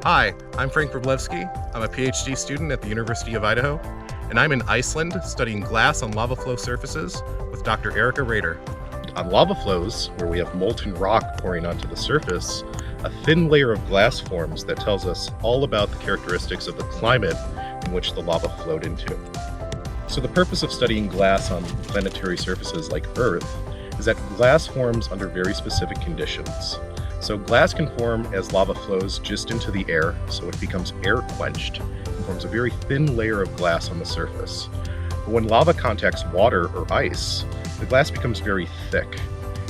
Hi, I'm Frank Wroblewski. I'm a PhD student at the University of Idaho, and I'm in Iceland studying glass on lava flow surfaces with Dr. Erica Rader. On lava flows, where we have molten rock pouring onto the surface, a thin layer of glass forms that tells us all about the characteristics of the climate in which the lava flowed into. So the purpose of studying glass on planetary surfaces like Earth is that glass forms under very specific conditions. So glass can form as lava flows just into the air, so it becomes air quenched and forms a very thin layer of glass on the surface. But when lava contacts water or ice, the glass becomes very thick,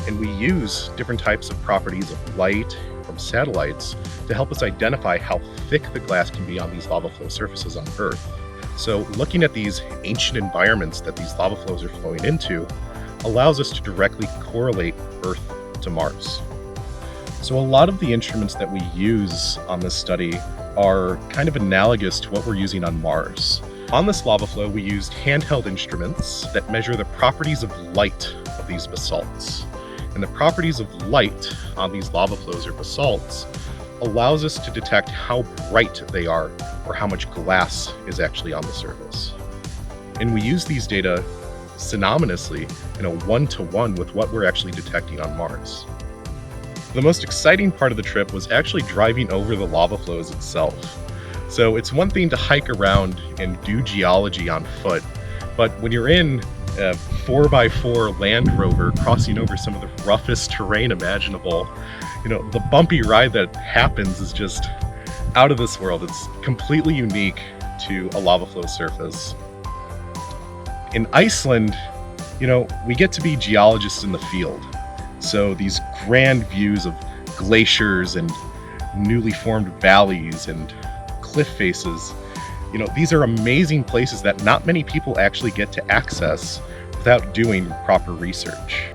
and we use different types of properties of light from satellites to help us identify how thick the glass can be on these lava flow surfaces on Earth. So looking at these ancient environments that these lava flows are flowing into allows us to directly correlate Earth to Mars. So a lot of the instruments that we use on this study are kind of analogous to what we're using on Mars. On this lava flow, we used handheld instruments that measure the properties of light of these basalts. And the properties of light on these lava flows or basalts allows us to detect how bright they are or how much glass is actually on the surface. And we use these data synonymously in a one-to-one with what we're actually detecting on Mars. The most exciting part of the trip was actually driving over the lava flows itself. So it's one thing to hike around and do geology on foot, but when you're in a 4x4 Land Rover crossing over some of the roughest terrain imaginable, the bumpy ride that happens is just out of this world. It's completely unique to a lava flow surface. In Iceland, we get to be geologists in the field. So these grand views of glaciers and newly formed valleys and cliff faces, these are amazing places that not many people actually get to access without doing proper research.